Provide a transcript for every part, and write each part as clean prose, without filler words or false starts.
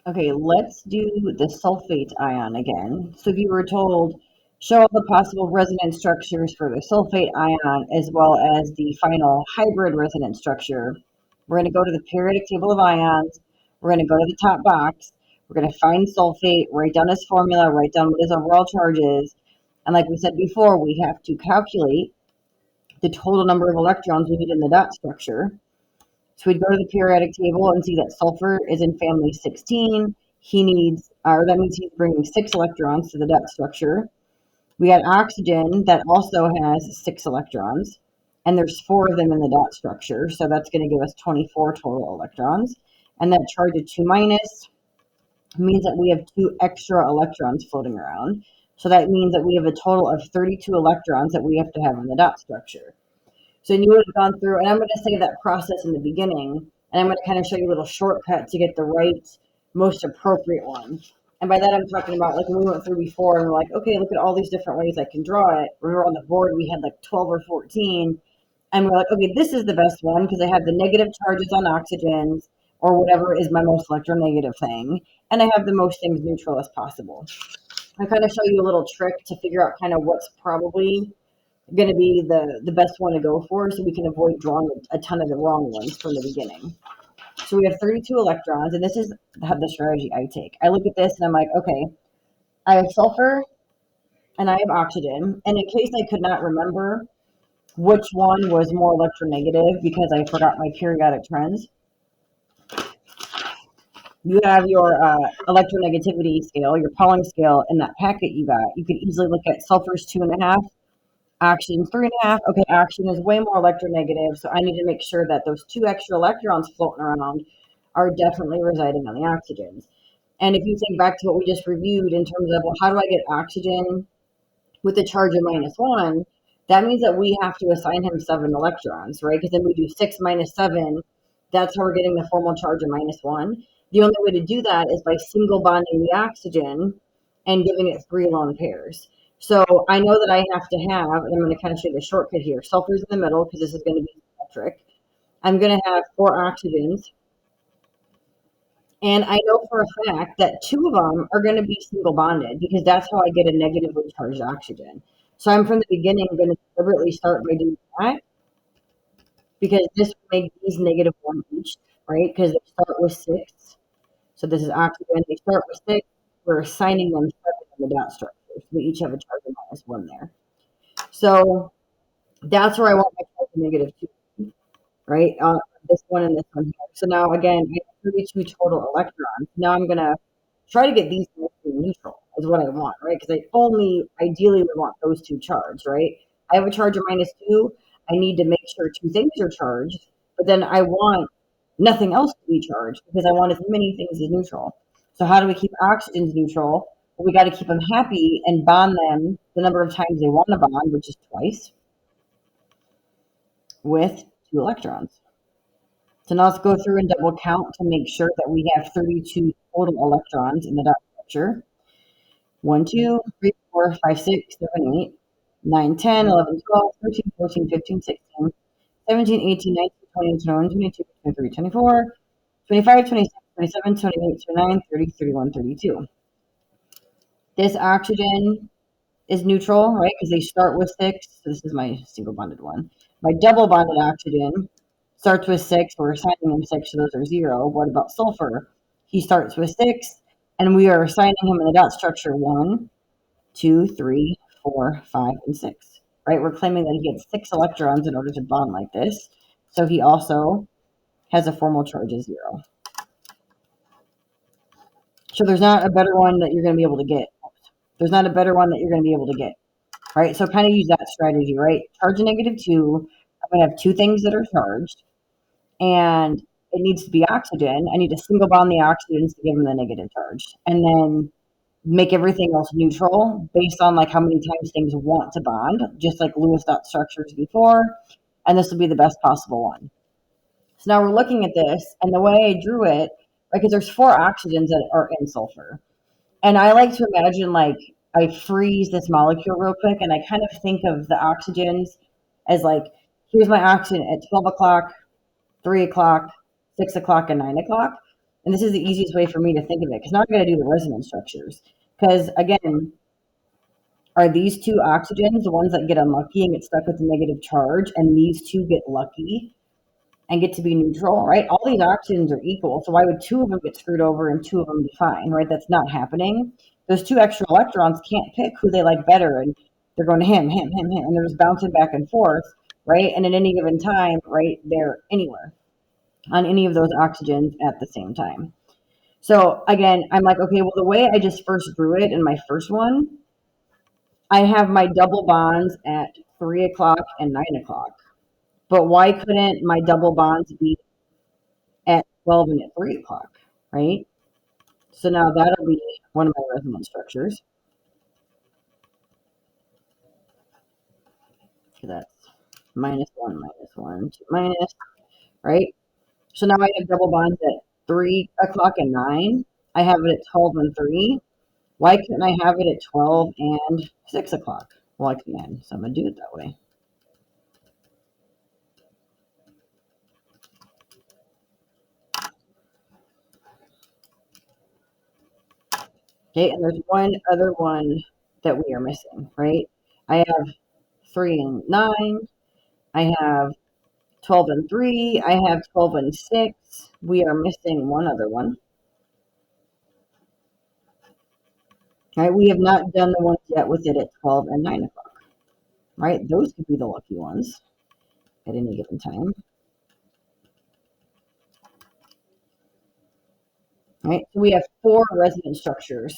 Okay, let's do the sulfate ion again. So if you were told, show all the possible resonance structures for the sulfate ion as well as the final hybrid resonance structure, we're going to go to the periodic table of ions. We're going to go to the top box. We're going to find sulfate, write down his formula, write down what his overall charge is. And like we said before, we have to calculate the total number of electrons we need in the dot structure. So we'd go to the periodic table and see that sulfur is in family 16. He needs, or that means he's bringing 6 electrons to the dot structure. We got oxygen that also has 6 electrons, and there's 4 of them in the dot structure. So that's going to give us 24 total electrons. And that charge of 2 minus means that we have 2 extra electrons floating around. So that means that we have a total of 32 electrons that we have to have in the dot structure. So you would have gone through, and I'm going to say that process in the beginning, and I'm going to kind of show you a little shortcut to get the right, most appropriate one. And by that, I'm talking about like when we went through before, and we're like, okay, look at all these different ways I can draw it. We were on the board, we had like 12 or 14, and we're like, okay, this is the best one because I have the negative charges on oxygens or whatever is my most electronegative thing, and I have the most things neutral as possible. I kind of show you a little trick to figure out kind of what's probably going to be the best one to go for so we can avoid drawing a ton of the wrong ones from the beginning. So we have 32 electrons, and this is the strategy I take. I look at this and I'm like, okay, I have sulfur and I have oxygen. And in case I could not remember which one was more electronegative because I forgot my periodic trends, you have your electronegativity scale, your Pauling scale in that packet you got. You could easily look at sulfur's 2.5, oxygen 3.5. Okay, oxygen is way more electronegative, so I need to make sure that those 2 extra electrons floating around are definitely residing on the oxygens. And if you think back to what we just reviewed in terms of, well, how do I get oxygen with a charge of -1? That means that we have to assign him 7 electrons, right? Because then we do 6 minus 7. That's how we're getting the formal charge of -1. The only way to do that is by single bonding the oxygen and giving it 3 lone pairs. So I know that I have to have, and I'm going to kind of show you the shortcut here. Sulfur's in the middle because this is going to be symmetric. I'm going to have 4 oxygens. And I know for a fact that 2 of them are going to be single bonded because that's how I get a negatively charged oxygen. So I'm from the beginning going to deliberately start by doing that because this will make these -1 each, right? Because they start with 6. So this is oxygen. They start with 6. We're assigning them 7 in the dot structure. So we each have a charge of -1 there. So that's where I want my charge of -2, right? This one and this one here. So now again, I have 32 total electrons. Now I'm gonna try to get these to be neutral is what I want, right? Because I only ideally would want those 2 charged, right? I have a charge of -2. I need to make sure 2 things are charged, but then I want nothing else to be charged because I want as many things as neutral. So how do we keep oxygens neutral? Well, we got to keep them happy and bond them the number of times they want to bond, which is twice, with 2 electrons. So now let's go through and double count to make sure that we have 32 total electrons in the dot structure. 1, 2, 3, 4, 5, 6, 7, 8, 9, 10, 11, 12, 13, 14, 15, 16, 17, 18, 19, 20, 21, 22, 23, 24, 25, 26, 27, 28, 29, 30, 31, 32. This oxygen is neutral, right? Because they start with 6. So this is my single bonded one. My double bonded oxygen starts with 6. We're assigning him 6, so those are 0. What about sulfur? He starts with 6, and we are assigning him in the dot structure 1, 2, 3, 4, 5, and 6. Right? We're claiming that he gets 6 electrons in order to bond like this. So he also has a formal charge of 0. So there's not a better one that you're going to be able to get. There's not a better one that you're going to be able to get. Right? So kind of use that strategy, right? Charge a -2. I'm going to have 2 things that are charged, and it needs to be oxygen. I need to single bond the oxygens to give them the negative charge, and then make everything else neutral based on like how many times things want to bond, just like Lewis dot structures before, and this will be the best possible one. So now we're looking at this, and the way I drew it, right, because there's 4 oxygens that are in sulfur. And I like to imagine like I freeze this molecule real quick and I kind of think of the oxygens as like, here's my oxygen at 12 o'clock, 3 o'clock, 6 o'clock, and 9 o'clock. and this is the easiest way for me to think of it, because now I got to do the resonance structures. Because again, are these two oxygens the ones that get unlucky and get stuck with the negative charge, and these two get lucky and get to be neutral, right? All these oxygens are equal, so why would two of them get screwed over and two of them be fine, right? That's not happening. Those two extra electrons can't pick who they like better, and they're going to him, and they're just bouncing back and forth, right? And at any given time, right, they're anywhere on any of those oxygens at the same time. So again, I'm like, okay, well, the way I just first drew it in my first one, I have my double bonds at 3 o'clock and 9 o'clock. But why couldn't my double bonds be at 12 and at 3 o'clock, right? So now that'll be one of my resonance structures. So that's -1, -2, minus, right? So now I have double bonds at 3 o'clock and 9. I have it at 12 and 3. Why couldn't I have it at 12 and 6 o'clock? Well, I can, so I'm going to do it that way. Okay, and there's one other one that we are missing, right? I have 3 and 9. I have 12 and 3. I have 12 and 6. We are missing one other one. Right? We have not done the ones yet with it at 12 and 9 o'clock. Right? Those could be the lucky ones at any given time. Right? So we have 4 resonance structures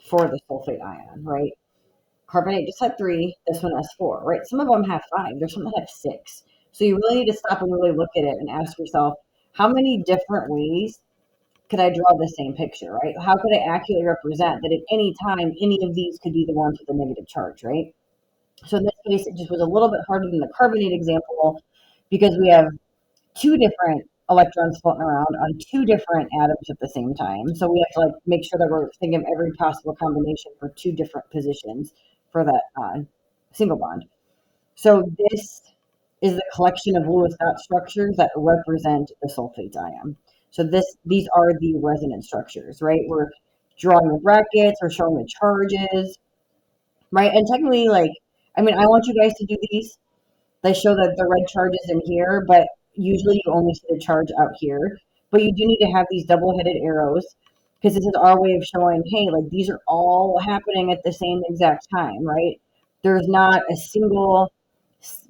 for the sulfate ion, right? Carbonate just had 3. This one has 4, right? Some of them have 5. There's some that have 6. So you really need to stop and really look at it and ask yourself, how many different ways could I draw the same picture, right? How could I accurately represent that at any time, any of these could be the ones with a negative charge, right? So in this case, it just was a little bit harder than the carbonate example because we have 2 different electrons floating around on 2 different atoms at the same time. So we have to like make sure that we're thinking of every possible combination for 2 different positions for that single bond. So this is the collection of Lewis dot structures that represent the sulfate ion. So these are the resonance structures, right? We're drawing the brackets, we're showing the charges, right? And technically, like, I mean, I want you guys to do these. They show that the red charge is in here, but usually you only see the charge out here. But you do need to have these double-headed arrows because this is our way of showing, hey, like these are all happening at the same exact time, right? There's not a single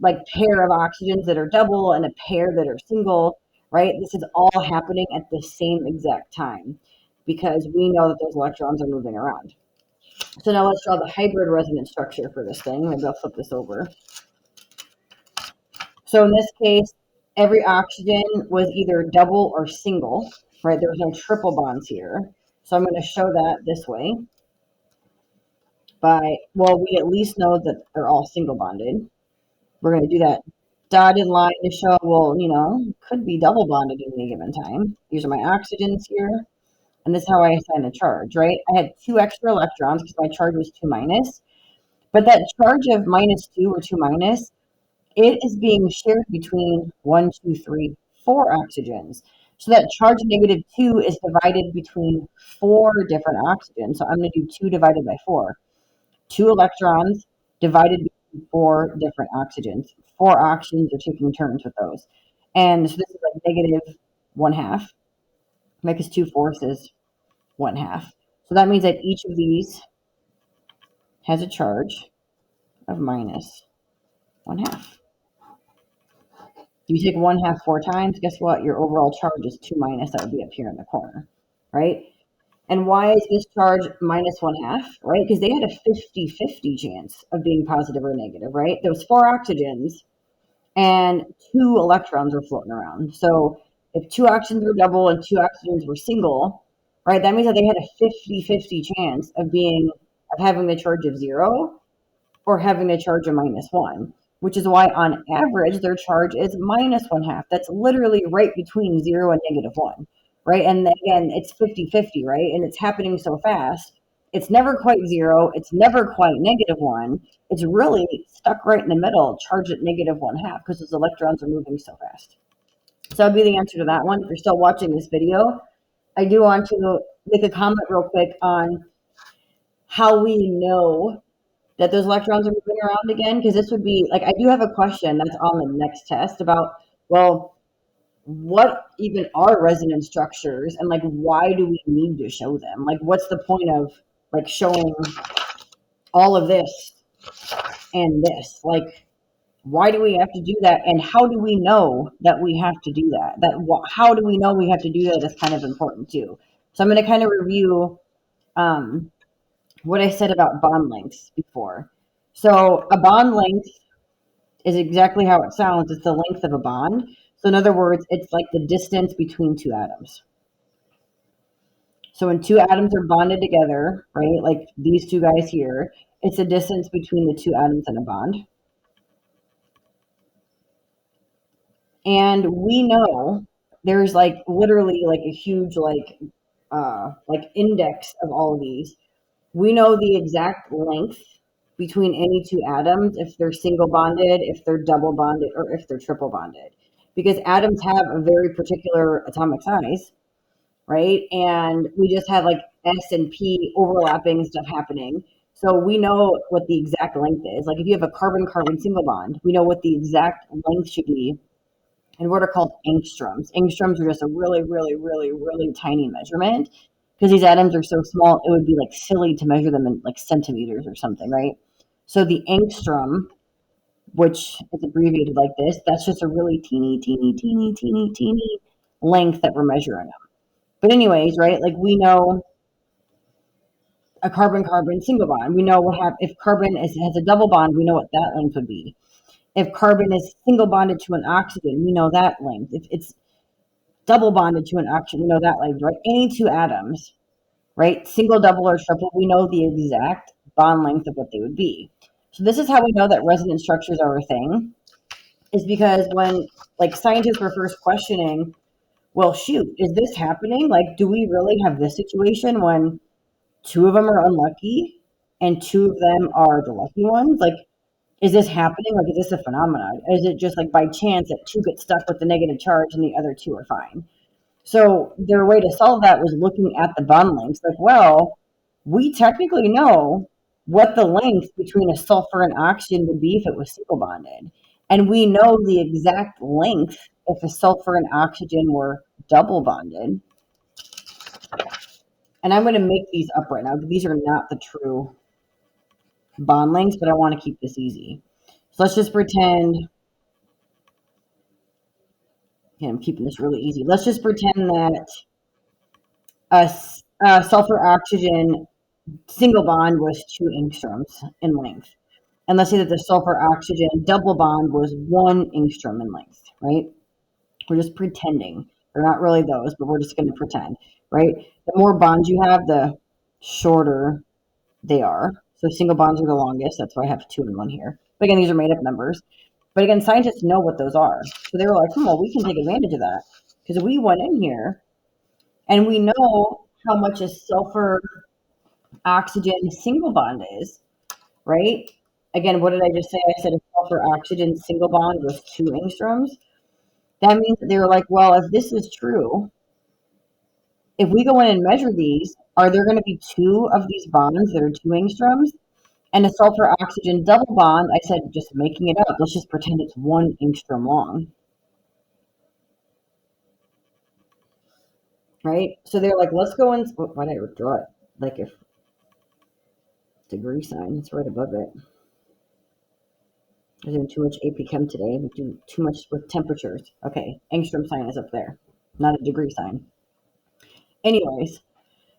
like pair of oxygens that are double and a pair that are single, right? This is all happening at the same exact time because we know that those electrons are moving around. So now let's draw the hybrid resonance structure for this thing. Maybe I'll flip this over. So in this case, every oxygen was either double or single, right? There was no triple bonds here. So I'm going to show that this way well, we at least know that they're all single bonded. We're going to do that dotted line to show, well, could be double bonded at any given time. These are my oxygens here. And this is how I assign the charge, right? I had 2 extra electrons because my charge was 2 minus. But that charge of -2 or 2 minus, it is being shared between 1, 2, 3, 4 oxygens. So that charge -2 is divided between 4 different oxygens. So I'm going to do 2 divided by 4. 2 electrons divided between 4 different oxygens. 4 oxygens are taking turns with those. And so this is like -1/2. Because 2/4 is 1/2. So that means that each of these has a charge of -1/2. You take 1/2 4 times, guess what? Your overall charge is 2 minus. That would be up here in the corner, right? And why is this charge -1/2, right? Because they had a 50-50 chance of being positive or negative, right? There was 4 oxygens and 2 electrons were floating around. So if 2 oxygens were double and 2 oxygens were single, right, that means that they had a 50-50 chance of having the charge of 0 or having a charge of -1, which is why on average their charge is -1/2. That's literally right between 0 and -1, right? And again, it's 50-50, right? And it's happening so fast. It's never quite 0. It's never quite -1. It's really stuck right in the middle, charged at -1/2 because those electrons are moving so fast. So that'd be the answer to that one. If you're still watching this video, I do want to make a comment real quick on how we know that those electrons are moving around again, because this would be like, I do have a question that's on the next test about, well, what even are resonance structures, and like why do we need to show them? Like what's the point of like showing all of this and this? Like why do we have to do that, and how do we know that we have to do that? How do we know we have to do that is kind of important too. So I'm going to kind of review um, what I said about bond lengths before. So a bond length is exactly how it sounds. It's the length of a bond. So in other words, it's like the distance between two atoms. So when two atoms are bonded together, right, like these two guys here, it's the distance between the two atoms in a bond. And we know there's like literally like a huge like index of all of these. We know the exact length between any two atoms if they're single bonded, if they're double bonded, or if they're triple bonded. Because atoms have a very particular atomic size, right? And we just have like S and P overlapping stuff happening. So we know what the exact length is. Like if you have a carbon-carbon single bond, we know what the exact length should be, and what are called angstroms. Angstroms are just a really, really, really, really tiny measurement. Because these atoms are so small, it would be like silly to measure them in like centimeters or something, right? So the angstrom, which is abbreviated like this, that's just a really teeny, teeny, teeny, teeny, teeny length that we're measuring them. But anyways, right, like we know a carbon-carbon single bond. We know what happens if has a double bond, we know what that length would be. If carbon is single bonded to an oxygen, we know that length. If it's double bonded to an oxygen, we know that length, right? Any two atoms, right? Single, double, or triple, we know the exact bond length of what they would be. So this is how we know that resonance structures are a thing, is because when like scientists were first questioning, well, shoot, is this happening? Like, do we really have this situation when two of them are unlucky and two of them are the lucky ones? Like, is this happening? Like, is this a phenomenon? Is it just like by chance that two get stuck with the negative charge and the other two are fine? So their way to solve that was looking at the bond lengths. Like, well, we technically know what the length between a sulfur and oxygen would be if it was single bonded. And we know the exact length if a sulfur and oxygen were double bonded. And I'm going to make these up right now. These are not the true bond lengths, but I want to keep this easy. So let's just pretend, okay, I'm keeping this really easy. Let's just pretend that a sulfur oxygen single bond was 2 angstroms in length. And let's say that the sulfur oxygen double bond was 1 angstrom in length, right? We're just pretending. They're not really those, but we're just going to pretend, right? The more bonds you have, the shorter they are. So single bonds are the longest. That's why I have 2 and 1 here. But again, these are made up numbers. But again, scientists know what those are. So they were like, well, we can take advantage of that. Because we went in here and we know how much a sulfur oxygen single bond is, right? Again, what did I just say? I said a sulfur oxygen single bond was 2 angstroms. That means that they were like, well, if this is true, if we go in and measure these, are there going to be 2 of these bonds that are 2 angstroms? And a sulfur oxygen double bond, I said, just making it up, let's just pretend it's 1 angstrom long. Right? So they're like, let's go in. Why did I withdraw it? Like if degree sign, it's right above it. I'm doing too much AP Chem today. We do too much with temperatures. Okay, angstrom sign is up there, not a degree sign. Anyways,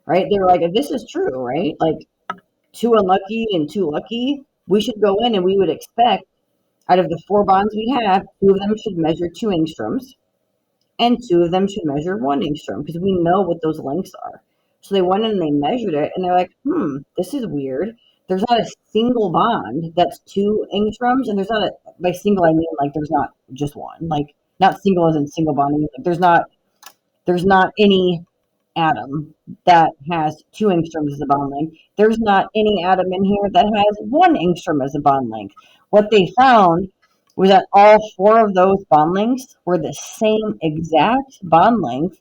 right? They were like, if this is true, right? Like 2 unlucky and 2 lucky, we should go in and we would expect out of the 4 bonds we have, 2 of them should measure 2 angstroms and 2 of them should measure 1 angstrom because we know what those lengths are. So they went in and they measured it and they're like, this is weird. There's not a single bond that's 2 angstroms, and there's not a, by single I mean like there's not just one. Like not single as in single bonding. Like there's not any atom that has 2 angstroms as a bond length. There's not any atom in here that has 1 angstrom as a bond length. What they found was that all 4 of those bond lengths were the same exact bond length,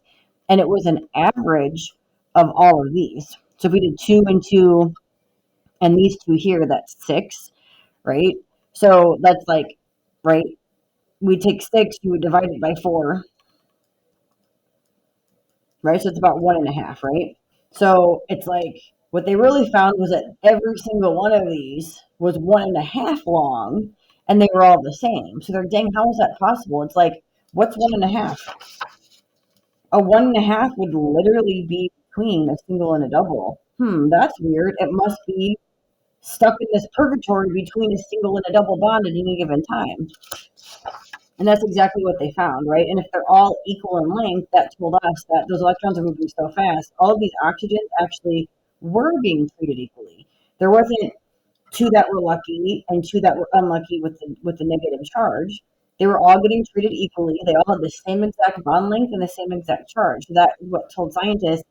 and it was an average of all of these. So if we did 2 and 2 and these two here, that's 6, right? So that's like, right, we take 6, you would divide it by 4, right? So it's about 1.5, right? So it's like what they really found was that every single one of these was 1.5 long, and they were all the same. So they're, dang, how is that possible? It's like, what's 1.5? A 1.5 would literally be between a single and a double. That's weird. It must be stuck in this purgatory between a single and a double bond at any given time. And that's exactly what they found, right? And if they're all equal in length, that told us that those electrons are moving so fast, all of these oxygens actually were being treated equally. There wasn't two that were lucky and two that were unlucky with the negative charge. They were all getting treated equally. They all had the same exact bond length and the same exact charge. So that what told scientists,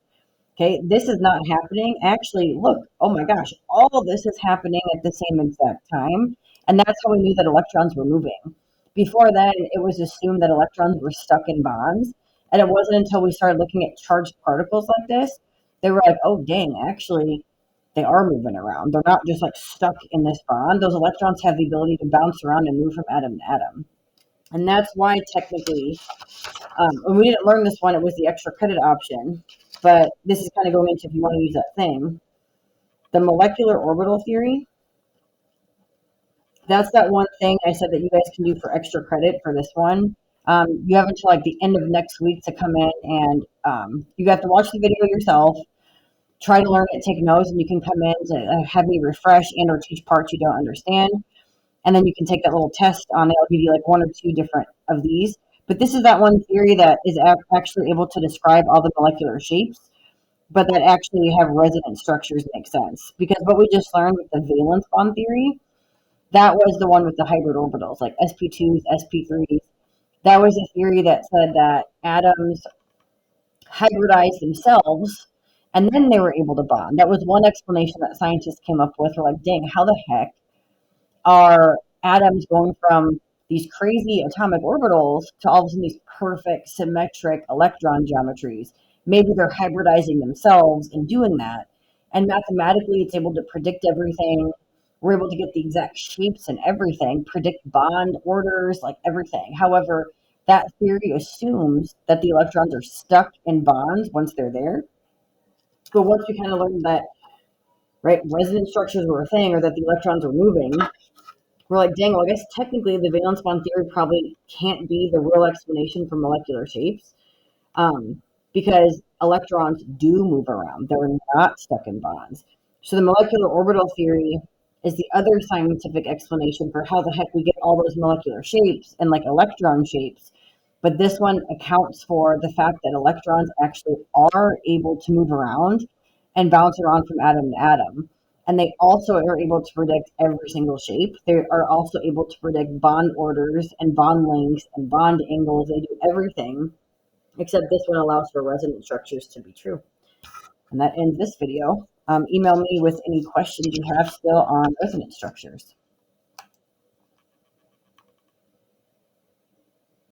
okay, this is not happening. Actually, look, oh my gosh, all of this is happening at the same exact time. And that's how we knew that electrons were moving. Before then, it was assumed that electrons were stuck in bonds. And it wasn't until we started looking at charged particles like this, they were like, oh, dang, actually, they are moving around. They're not just like stuck in this bond. Those electrons have the ability to bounce around and move from atom to atom. And that's why technically, and we didn't learn this one, it was the extra credit option, but this is kind of going into if you want to use that thing. The molecular orbital theory, that's that one thing I said that you guys can do for extra credit for this one. You have until like the end of next week to come in and you have to watch the video yourself, try to learn it, take notes, and you can come in to have me refresh and or teach parts you don't understand. And then you can take that little test on it. I'll give you like one or two different of these. But this is that one theory that is actually able to describe all the molecular shapes, but that actually have resonance structures make sense. Because what we just learned with the valence bond theory, that was the one with the hybrid orbitals, like sp2s, sp3s. That was a theory that said that atoms hybridized themselves and then they were able to bond. That was one explanation that scientists came up with. We're like, dang, how the heck are atoms going from these crazy atomic orbitals to all of a sudden these perfect symmetric electron geometries? Maybe they're hybridizing themselves in doing that. And mathematically, it's able to predict everything. We're able to get the exact shapes and everything, predict bond orders, like everything. However, that theory assumes that the electrons are stuck in bonds once they're there. So once we kind of learned that, right, resonance structures were a thing or that the electrons are moving, we're like, dang, well, I guess technically the valence bond theory probably can't be the real explanation for molecular shapes, because electrons do move around. They're not stuck in bonds. So the molecular orbital theory is the other scientific explanation for how the heck we get all those molecular shapes and like electron shapes. But this one accounts for the fact that electrons actually are able to move around and bounce around from atom to atom. And they also are able to predict every single shape. They are also able to predict bond orders and bond lengths and bond angles. They do everything, except this one allows for resonance structures to be true. And that ends this video. Email me with any questions you have still on resonance structures.